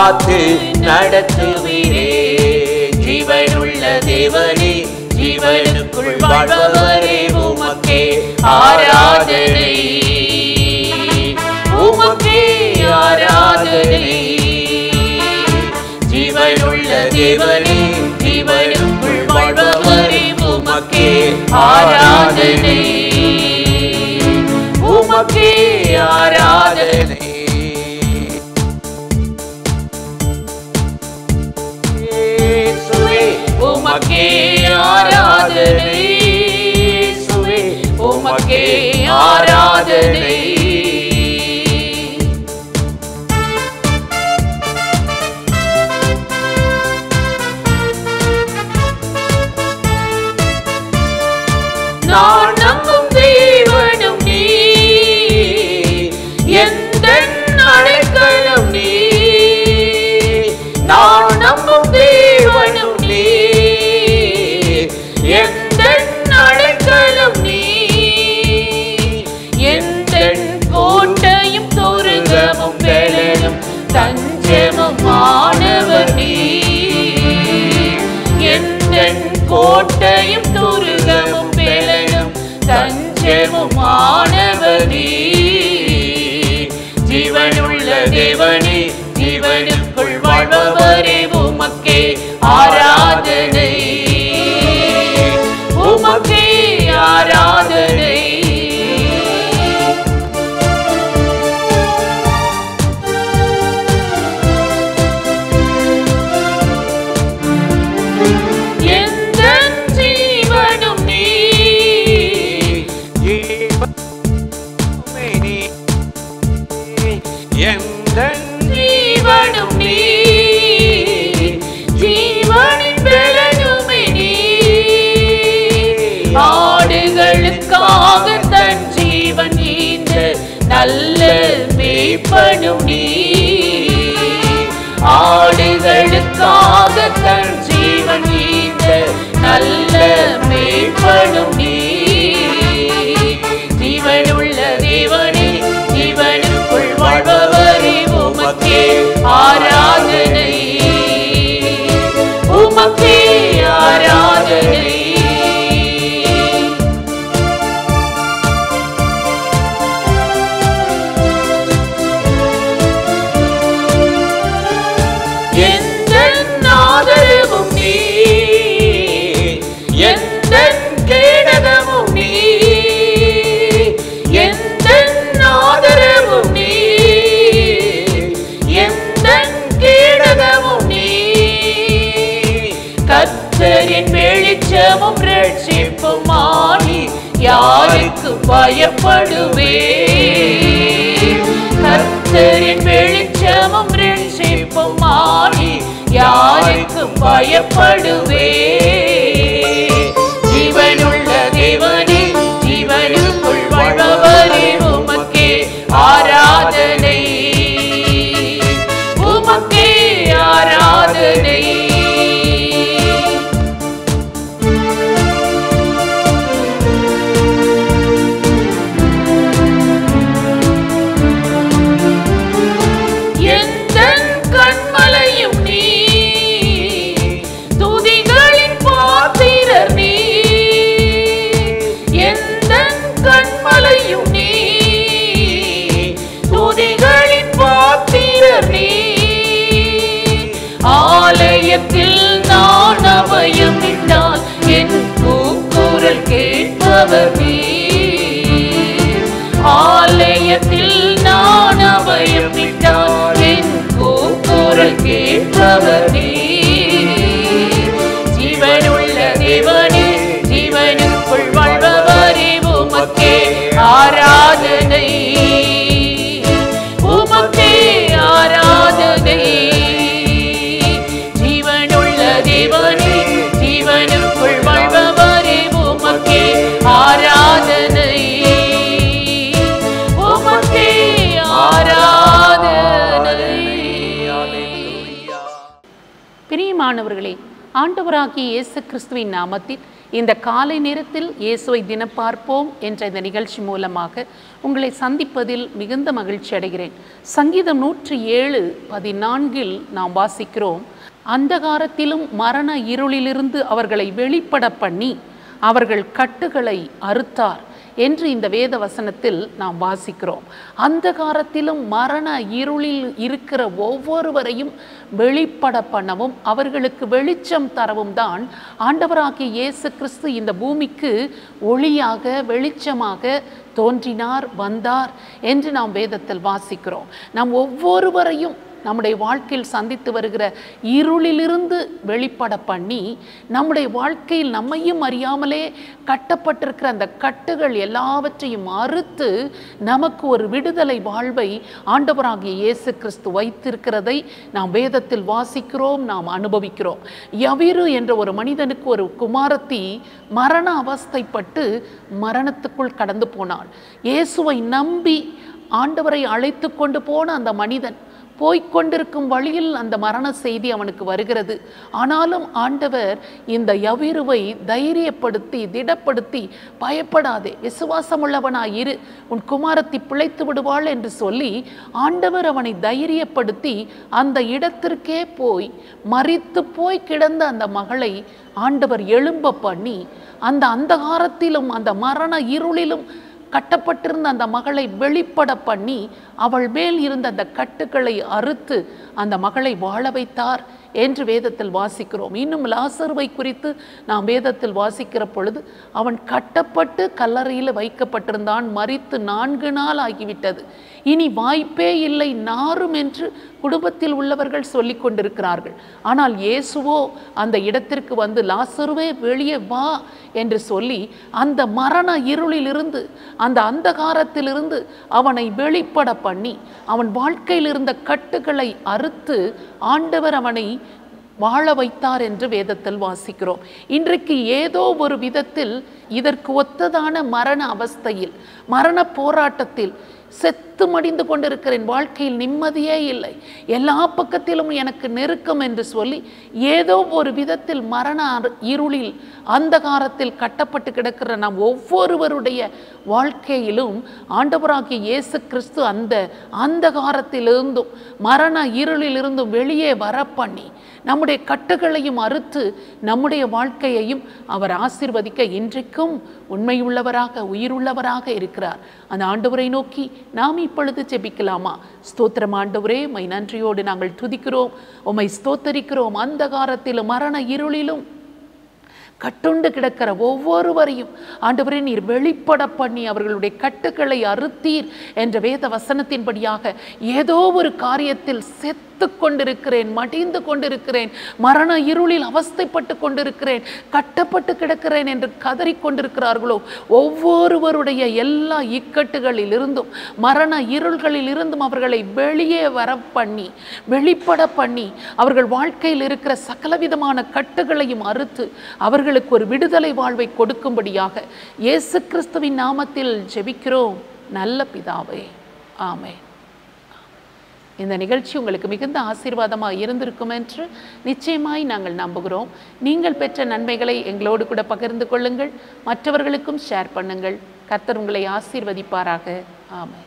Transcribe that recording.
காத்து நடத்துவீரே. ஜீவனுள்ள தேவனே, ஜீவனுக்குள் வாழ்பவரே, உமக்கே ஆராதனை, உமக்கே ஆராதனை. ஜீவனுள்ள தேவனே, ஜீவனுக்குள் வாழ்பவரே, உமக்கே ஆராதனை, உமக்கே ஆராதனை. உமக்கே ஆராதனை, சுவே உமக்கே ஆராதனை. நான் நம்பும் தேவனும் நீ, எந்தன் அடைக்கலம் நீ. நான் நம்பும் தேவனும் நீ, எந்தன் அடைக்கலம் நீ. எந்தன் கோட்டையும் துருகமும் பெலனும் தஞ்சமும் ஆனவர் நீ. எந்தன் கோட்டையும் துருகமும் பெலனும் தஞ்சமும் ஆனவர் நீ. ஜீவனுள்ள தேவனே, ஜீவனுக்குள் வாழ்பவரே, உமக்கே ஆராதனை, உமக்கே ஆராதனை. எந்தன் ஜீவனும் நீ, எந்தன் ஜீவனும் நீ, ஜீவனின் பெலனுமே நீ. ஆடுகளுக்காக தன் ஜீவன் ஈந்த நல்ல மேய்ப்பனும் நீ. ஆடுகளுக்காக தன் ஜீவன் ஈந்த நல்ல மேய்ப்பனும் நீ. ஜீவனுள்ள தேவனே, ஜீவனுக்குள் வாழ்பவரே, உமக்கே ஆராதனை, உமக்கே ஆராதனை. எந்தன் ஆதரவும் நீ, எந்தன் கேடகமும் நீ. எந்தன் ஆதரவும் நீ, எந்தன் கேடகமும் நீ. கர்த்தரின் வெளிச்சமும் ரட்சிப்பும் ஆனி, யாருக்கு பயப்படுவே. கர்த்தரின் வெளிச்சமும் ரட்சிப்பும் ஆனி, யாருக்கு பயப்படுவே. ஜீவனுள்ள தேவனே, ஜீவனுக்குள் வாழ்பவரே, உமக்கே ஆராதனை, உமக்கே ஆராதனை. எந்தன் கண்மலையும் நீ, துதிகளின் பாத்திரர் நீ. எந்தன் கண்மலையும் நீ, துதிகளின் பாத்திரர் நீ. ஆலயத்தில் நான் அபயம் இட்டால் என் கூக்குரல் கேட்பவர் நீ. ஆலயத்தில் நான் அபயம் இட்டால் என் கூக்குரல் கேட்பவர் நீ. ஜீவனுள்ள தேவனே, ஜீவனுக்குள் வாழ்பவரே, உமக்கே ஆராதனை, உமக்கே ஆராதனை. ஜீவனுள்ள தேவனே, ஜீவனுக்குள் வாழ்பவரே, உமக்கே ஆராதனை, உமக்கே ஆராதனை. பிரியமானவர்களே, ஆண்டவராகிய இயேசு கிறிஸ்துவின் நாமத்தில் இந்த காலை நேரத்தில் இயேசுவை தினம் பார்ப்போம் என்ற இந்த நிகழ்ச்சி மூலமாக உங்களை சந்திப்பதில் மிகுந்த மகிழ்ச்சி அடைகிறேன். சங்கீதம் 107:14 நாம் வாசிக்கிறோம், அந்தகாரத்திலும் மரண இருளிலிருந்து அவர்களை வெளிப்பட பண்ணி அவர்கள் கட்டுகளை அறுத்தார் என்று இந்த வேத வசனத்தில் நாம் வாசிக்கிறோம். அந்தகாரத்திலும் மரண இருளில் இருக்கிற ஒவ்வொருவரையும் வெளிப்பட பண்ணவும் அவர்களுக்கு வெளிச்சம் தரவும் தான் ஆண்டவராகிய இயேசு கிறிஸ்து இந்த பூமிக்கு ஒளியாக வெளிச்சமாக தோன்றினார், வந்தார் என்று நாம் வேதத்தில் வாசிக்கிறோம். நாம் ஒவ்வொருவரையும் நம்முடைய வாழ்க்கையில் சந்தித்து வருகிற இருளிலிருந்து வெளிப்பட பண்ணி நம்முடைய வாழ்க்கையில் நம்மையும் அறியாமலே கட்டப்பட்டிருக்கிற அந்த கட்டுகள் எல்லாவற்றையும் அறுத்து நமக்கு ஒரு விடுதலை வாழ்வை ஆண்டவராகிய இயேசு கிறிஸ்து வைத்திருக்கிறதை நாம் வேதத்தில் வாசிக்கிறோம், நாம் அனுபவிக்கிறோம். யவீரு என்ற ஒரு மனிதனுக்கு ஒரு குமாரத்தி மரண அவஸ்தைப்பட்டு மரணத்துக்குள் கடந்து போனாள். இயேசுவை நம்பி ஆண்டவரை அழைத்து கொண்டு போன அந்த மனிதன் போய்கொண்டிருக்கும் வழியில் அந்த மரண செய்தி அவனுக்கு வருகிறது. ஆனாலும் ஆண்டவர் இந்த யவீருவை தைரியப்படுத்தி திடப்படுத்தி, பயப்படாதே, விசுவாசமுள்ளவனாயிரு, உன் குமாரத்தி பிழைத்து விடுவாள் என்று சொல்லி ஆண்டவர் அவனை தைரியப்படுத்தி அந்த இடத்திற்கே போய் மரித்து போய் கிடந்த அந்த மகளை ஆண்டவர் எழும்ப பண்ணி அந்த அந்தகாரத்திலும் அந்த மரண இருளிலும் கட்டப்பட்டிருந்த அந்த மகளை வெளிப்பட பண்ணி அவள் மேல் இருந்த அந்த கட்டுக்களை அறுத்து அந்த மகளை வாழ வைத்தார் என்று வேதத்தில் வாசிக்கிறோம். இன்னும் லாசருவை குறித்து நாம் வேதத்தில் வாசிக்கிற பொழுது அவன் கட்டப்பட்டு கல்லறையில் வைக்கப்பட்டிருந்தான், மரித்து 4 நாள் ஆகிவிட்டது, இனி வாய்ப்பே இல்லை, நாரும் என்று குடும்பத்தில் உள்ளவர்கள் சொல்லி கொண்டிருக்கிறார்கள். ஆனால் இயேசுவோ அந்த இடத்திற்கு வந்து லாசருவே வெளியே வா என்று சொல்லி அந்த மரண இருளிலிருந்து அந்த அந்தகாரத்திலிருந்து அவனை வெளிப்பட பண்ணி அவன் வாழ்க்கையில் இருந்த கட்டுகளை அறுத்து ஆண்டவர் அவனை வாழ வைத்தார் என்று வேதத்தில் வாசிக்கிறோம். இன்றைக்கு ஏதோ ஒரு விதத்தில் இதற்கு ஒத்ததான மரண அவஸ்தையில், மரண போராட்டத்தில் செத்து மடிந்து கொண்டிருக்கிறேன், வாழ்க்கையில் நிம்மதியே இல்லை, எல்லா பக்கத்திலும் எனக்கு நெருக்கம் என்று சொல்லி ஏதோ ஒரு விதத்தில் மரண இருளில் அந்தகாரத்தில் கட்டப்பட்டு கிடக்கிற நாம் ஒவ்வொருவருடைய வாழ்க்கையிலும் ஆண்டவராகிய இயேசு கிறிஸ்து அந்த அந்தகாரத்திலிருந்தும் மரண இருளிலிருந்தும் வெளியே வர பண்ணி நம்முடைய கட்டுகளையும் அறுத்து நம்முடைய வாழ்க்கையையும் அவர் ஆசீர்வதிக்க இன்றைக்கும் உண்மையுள்ளவராக உயிருள்ளவராக இருக்கிறார். அந்த ஆண்டவரை நோக்கி நாம் இப்பொழுது ஜெபிக்கலாமா? ஸ்தோத்திரம் ஆண்டவரே, உம்மை நன்றியோடு நாங்கள் துதிக்கிறோம், உம்மை ஸ்தோத்தரிக்கிறோம். அந்தகாரத்திலும் மரண இருளிலும் கட்டுண்டு கிடக்கிற ஒவ்வொருவரையும் ஆண்டவரே நீர் வெளிப்பட பண்ணி அவர்களுடைய கட்டுக்களை அறுத்தீர் என்ற வேத வசனத்தின்படியாக ஏதோ ஒரு காரியத்தில் செத்து கொண்டிருக்கிறேன், மடிந்து கொண்டிருக்கிறேன், மரண இருளில் அவஸ்தைப்பட்டு கொண்டிருக்கிறேன், கட்டப்பட்டு கிடக்கிறேன் என்று கதறிக்கொண்டிருக்கிறார்களோ ஒவ்வொருவருடைய எல்லா இக்கட்டுகளில் இருந்தும் மரண இருள்களில் இருந்தும் அவர்களை வெளியே வர பண்ணி வெளிப்பட பண்ணி அவர்கள் வாழ்க்கையில் இருக்கிற சகலவிதமான கட்டுகளையும் அறுத்து அவர்களுக்கு ஒரு விடுதலை வாழ்வை கொடுக்கும்படியாக இயேசு கிறிஸ்துவின் நாமத்தில் ஜெபிக்கிறோம் நல்ல பிதாவே, ஆமென். இந்த நிகழ்ச்சி உங்களுக்கு மிகுந்த ஆசீர்வாதமாக இருந்திருக்கும் என்று நிச்சயமாய் நாங்கள் நம்புகிறோம். நீங்கள் பெற்ற நன்மைகளை எங்களோடு கூட பகிர்ந்து கொள்ளுங்கள், மற்றவர்களுக்கும் ஷேர் பண்ணுங்கள். கர்த்தர் உங்களை ஆசீர்வதிப்பாராக. ஆமென்.